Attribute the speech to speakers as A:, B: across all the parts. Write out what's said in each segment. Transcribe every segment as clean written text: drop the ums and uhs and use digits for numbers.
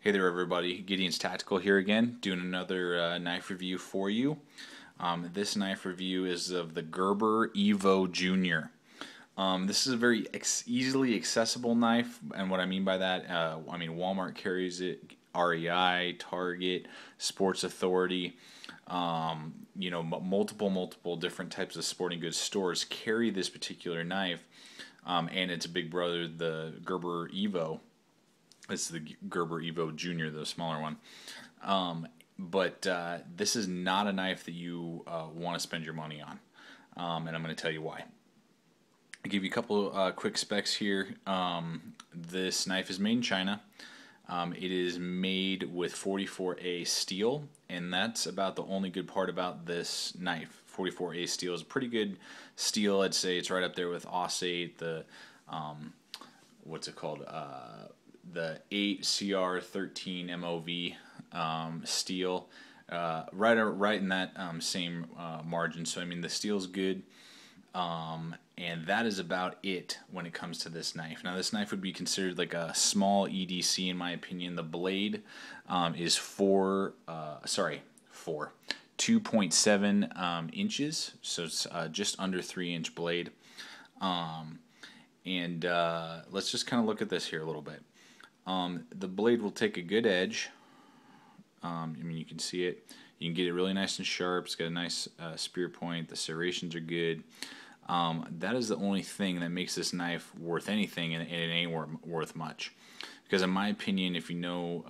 A: Hey there everybody, Gideon's Tactical here again, doing another knife review for you. This knife review is of the Gerber EVO Junior. This is a very easily accessible knife, and what I mean by that, Walmart carries it, REI, Target, Sports Authority, multiple different types of sporting goods stores carry this particular knife, and its big brother, the Gerber EVO. It's the Gerber EVO Junior, the smaller one. But this is not a knife that you want to spend your money on, and I'm going to tell you why. I'll give you a couple quick specs here. This knife is made in China. It is made with 44A steel, and that's about the only good part about this knife. 44A steel is a pretty good steel. I'd say it's right up there with Aussate, the the 8CR13 MOV steel, right in that same margin. So I mean, the steel's good, and that is about it when it comes to this knife. Now, this knife would be considered like a small EDC in my opinion. The blade is 2.7 inches, so it's just under 3-inch blade. Let's just kind of look at this here a little bit. The blade will take a good edge. You can see it. You can get it really nice and sharp. It's got a nice spear point. The serrations are good. That is the only thing that makes this knife worth anything, and it ain't worth much. Because in my opinion, if you know,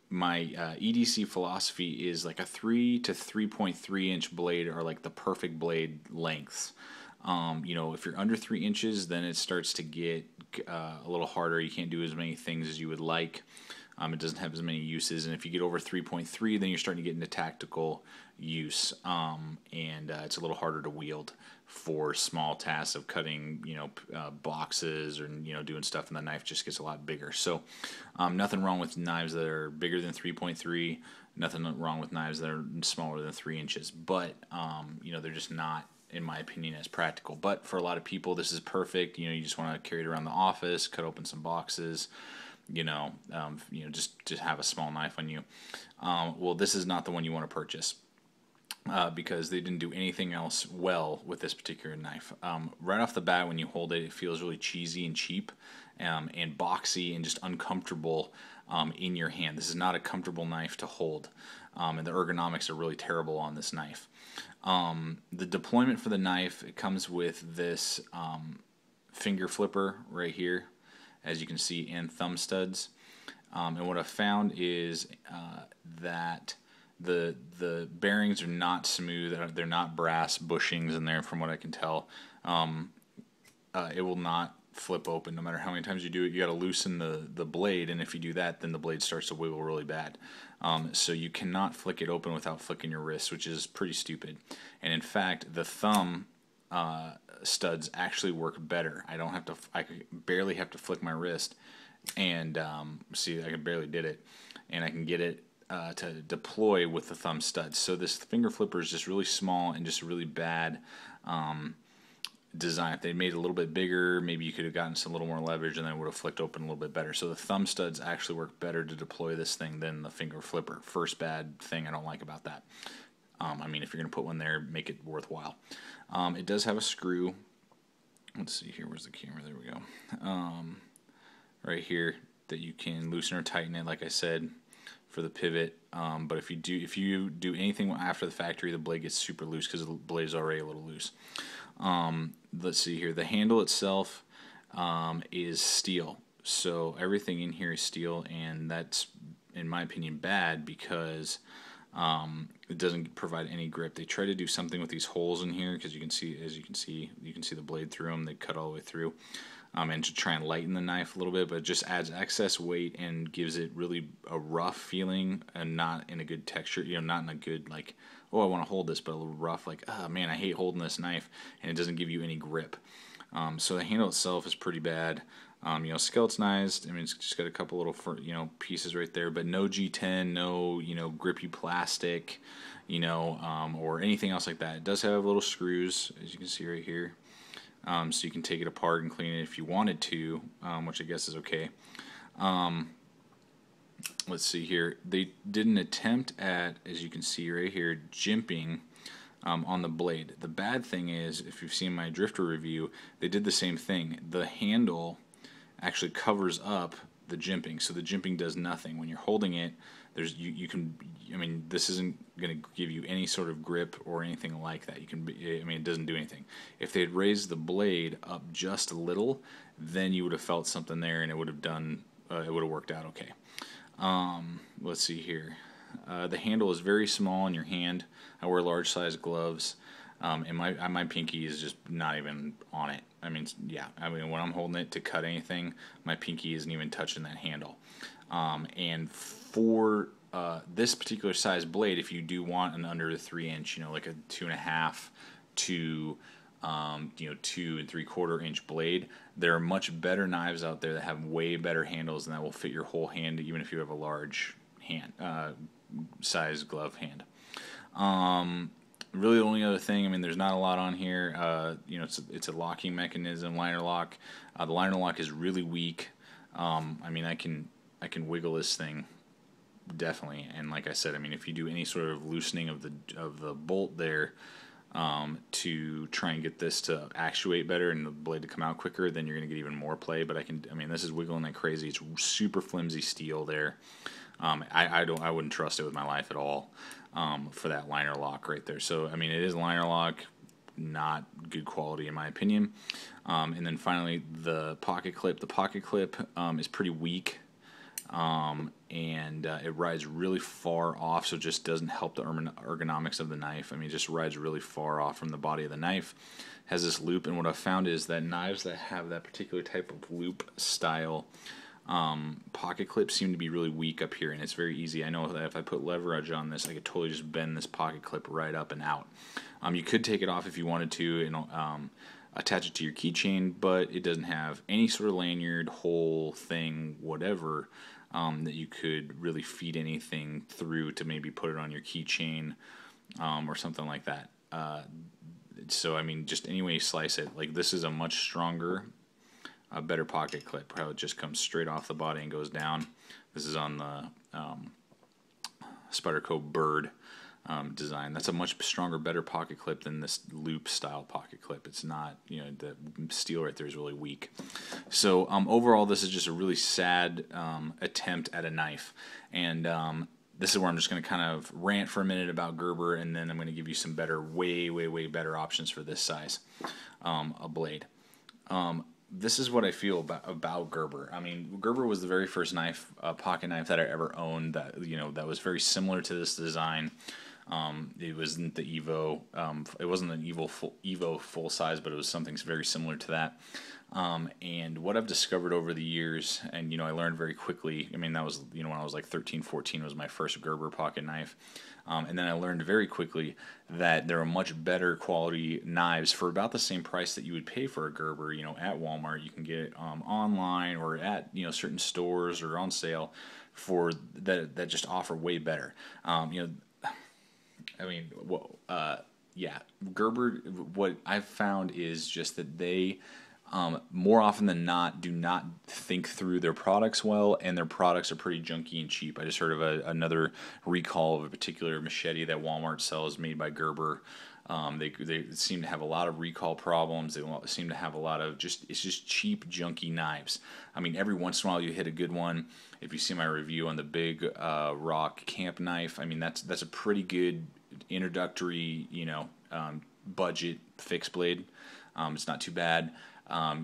A: my EDC philosophy is like a 3 to 3.3 inch blade are like the perfect blade lengths. If you're under 3 inches, then it starts to get a little harder. You can't do as many things as you would like. It doesn't have as many uses, and if you get over 3.3, then you're starting to get into tactical use, and it's a little harder to wield for small tasks of cutting, boxes, or doing stuff, and the knife just gets a lot bigger. So, nothing wrong with knives that are bigger than 3.3. Nothing wrong with knives that are smaller than 3 inches, but they're just not, in my opinion, as practical. But for a lot of people, this is perfect. You just want to carry it around the office, cut open some boxes, just to have a small knife on you. Well, this is not the one you want to purchase, because they didn't do anything else well with this particular knife. Right off the bat, when you hold it, it feels really cheesy and cheap, and boxy, and just uncomfortable in your hand. This is not a comfortable knife to hold, and the ergonomics are really terrible on this knife. The deployment for the knife, it comes with this finger flipper right here, as you can see, and thumb studs. And what I've found is that the bearings are not smooth. They're not brass bushings in there, from what I can tell. It will not flip open no matter how many times you do it. You got to loosen the blade, and if you do that, then the blade starts to wiggle really bad. So you cannot flick it open without flicking your wrist, which is pretty stupid. And in fact, the thumb studs actually work better. I barely have to flick my wrist, and see, I barely did it, and I can get it to deploy with the thumb studs. So this finger flipper is just really small and just really bad design. If they made it a little bit bigger, maybe you could have gotten some little more leverage, and then it would have flicked open a little bit better. So the thumb studs actually work better to deploy this thing than the finger flipper. First bad thing I don't like about that. If you're going to put one there, make it worthwhile. It does have a screw. Let's see here. Where's the camera? There we go. Right here, that you can loosen or tighten it, like I said, for the pivot. But if you do anything after the factory, the blade gets super loose because the blade is already a little loose. Let's see here. The handle itself is steel. So everything in here is steel, and that's, in my opinion, bad, because it doesn't provide any grip. They try to do something with these holes in here, because you can see the blade through them. They cut all the way through, and to try and lighten the knife a little bit, but it just adds excess weight and gives it really a rough feeling, and not in a good texture. Not in a good, like, oh, I want to hold this, but a little rough, like, oh man, I hate holding this knife, and it doesn't give you any grip. So the handle itself is pretty bad. Skeletonized. It's just got a couple little pieces right there, but no G10, no grippy plastic, or anything else like that. It does have little screws, as you can see right here, so you can take it apart and clean it if you wanted to, which I guess is okay. let's see here. They did an attempt at, as you can see right here, jimping on the blade. The bad thing is, if you've seen my drifter review, they did the same thing. The handle actually covers up the jimping, so the jimping does nothing. When you're holding it, there's you can, I mean, this isn't going to give you any sort of grip or anything like that. You can, I mean, it doesn't do anything. If they had raised the blade up just a little, then you would have felt something there, and it would have done, it would have worked out okay. Let's see here. The handle is very small in your hand. I wear large size gloves, and my pinky is just not even on it. I mean, yeah, I mean, when I'm holding it to cut anything, my pinky isn't even touching that handle. And for this particular size blade, if you do want an under the 3-inch, you know, like a 2.5 to you know, 2 3/4 inch blade, there are much better knives out there that have way better handles and that will fit your whole hand, even if you have a large hand size glove hand. Really, the only other thing, I mean, there's not a lot on here. You know, it's a locking mechanism, liner lock. The liner lock is really weak. I mean, I can wiggle this thing definitely, and like I said, I mean, if you do any sort of loosening of the bolt there to try and get this to actuate better and the blade to come out quicker, then you're going to get even more play. But I mean, this is wiggling like crazy. It's super flimsy steel there. I wouldn't trust it with my life at all for that liner lock right there. So I mean, it is liner lock, not good quality in my opinion. And then finally, the pocket clip. The pocket clip is pretty weak, and it rides really far off, so it just doesn't help the ergonomics of the knife. I mean, it just rides really far off from the body of the knife. Has this loop, and what I've found is that knives that have that particular type of loop style pocket clips seem to be really weak up here, and it's very easy. I know that if I put leverage on this, I could totally just bend this pocket clip right up and out. You could take it off if you wanted to, you know, attach it to your keychain, but it doesn't have any sort of lanyard, hole, thing, whatever, that you could really feed anything through to maybe put it on your keychain or something like that. So, I mean, just any way you slice it, like this is a much stronger, a better pocket clip, how it just comes straight off the body and goes down. This is on the Spyderco Bird design. That's a much stronger, better pocket clip than this loop style pocket clip. It's not, you know, the steel right there is really weak. So overall, this is just a really sad attempt at a knife. And this is where I'm just going to kind of rant for a minute about Gerber, and then I'm going to give you some better, way better options for this size a blade. This is what I feel about Gerber. I mean, Gerber was the very first knife, pocket knife that I ever owned that, you know, that was very similar to this design. It wasn't the EVO. It wasn't an EVO full size, but it was something very similar to that. And what I've discovered over the years, and, you know, I learned very quickly. I mean, that was, you know, when I was like 13, 14 was my first Gerber pocket knife. And then I learned very quickly that there are much better quality knives for about the same price that you would pay for a Gerber. You know, at Walmart, you can get it online or at, you know, certain stores or on sale for that just offer way better. You know, I mean, well, yeah, Gerber. What I've found is just that they, more often than not, do not think through their products well, and their products are pretty junky and cheap. I just heard of another recall of a particular machete that Walmart sells made by Gerber. They seem to have a lot of recall problems. They seem to have a lot of it's just cheap, junky knives. I mean, every once in a while you hit a good one. If you see my review on the Big Rock camp knife, I mean that's a pretty good introductory, you know, budget fixed blade. It's not too bad.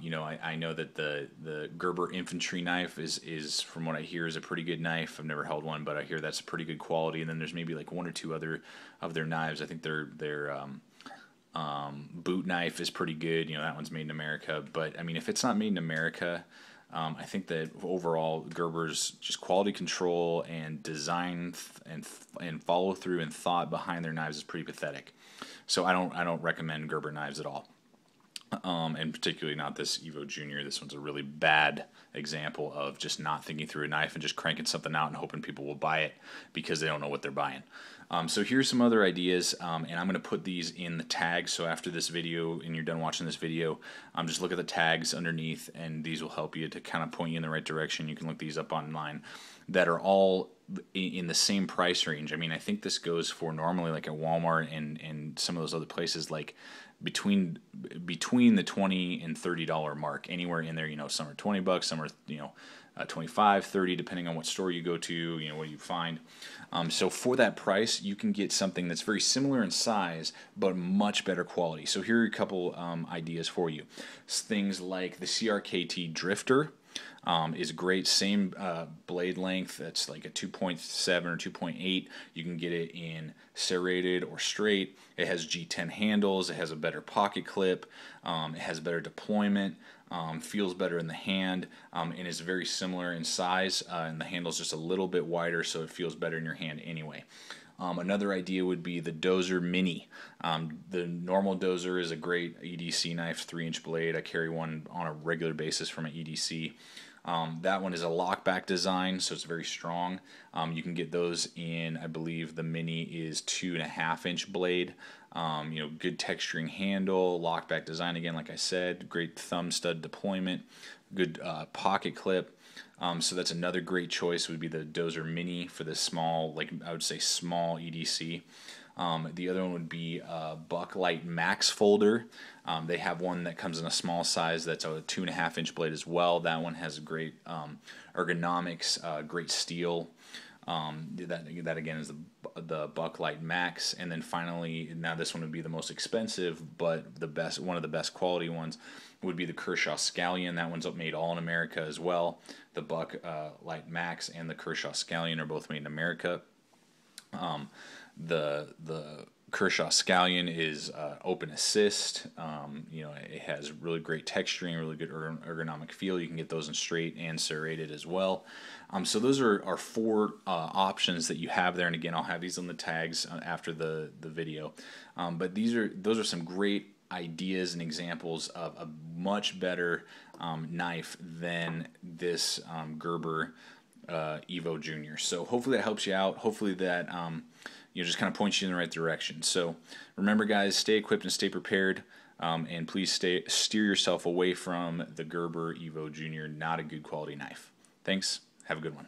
A: You know, I know that the Gerber infantry knife is from what I hear is a pretty good knife. I've never held one, but I hear that's pretty good quality. And then there's maybe like one or two other of their knives. I think their boot knife is pretty good. You know, that one's made in America. But I mean, if it's not made in America, I think that overall Gerber's just quality control and design and follow through and thought behind their knives is pretty pathetic. So I don't recommend Gerber knives at all. And particularly not this EVO Junior. This one's a really bad example of just not thinking through a knife and just cranking something out and hoping people will buy it because they don't know what they're buying. So here's some other ideas, and I'm going to put these in the tags. So after this video, and you're done watching this video, just look at the tags underneath, and these will help you to kind of point you in the right direction. You can look these up online. That are all in the same price range. I mean, I think this goes for normally like at Walmart and some of those other places, like between the $20 and $30 mark, anywhere in there. You know, some are $20, some are 25, 30, depending on what store you go to. You know, what you find. So for that price, you can get something that's very similar in size, but much better quality. So here are a couple ideas for you. Things like the KT Drifter. Is great. Same blade length. That's like a 2.7 or 2.8. You can get it in serrated or straight. It has G10 handles. It has a better pocket clip. It has better deployment. Feels better in the hand, and is very similar in size. And the handle's just a little bit wider, so it feels better in your hand anyway. Another idea would be the Dozer Mini. The normal Dozer is a great EDC knife, 3-inch blade. I carry one on a regular basis from an EDC. That one is a lockback design, so it's very strong. You can get those in, I believe the Mini is 2.5-inch blade. Good texturing handle, lockback design again, like I said, great thumb stud deployment, good pocket clip. So that's another great choice would be the Dozer Mini for the small, like I would say small EDC. The other one would be Bucklight Max Folder. They have one that comes in a small size that's a 2.5-inch blade as well. That one has great ergonomics, great steel. That again is the Bucklight Max. And then finally, now this one would be the most expensive, but one of the best quality ones would be the Kershaw Scallion. That one's made all in America as well. The Bucklight Max and the Kershaw Scallion are both made in America. The Kershaw Scallion is open assist. It has really great texturing, really good ergonomic feel. You can get those in straight and serrated as well. So those are 4 options that you have there. And again, I'll have these on the tags after the video. But those are some great ideas and examples of a much better knife than this Gerber EVO Junior. So hopefully that helps you out. Hopefully that just kind of points you in the right direction. So remember, guys, stay equipped and stay prepared, and please steer yourself away from the Gerber EVO Junior. Not a good quality knife. Thanks. Have a good one.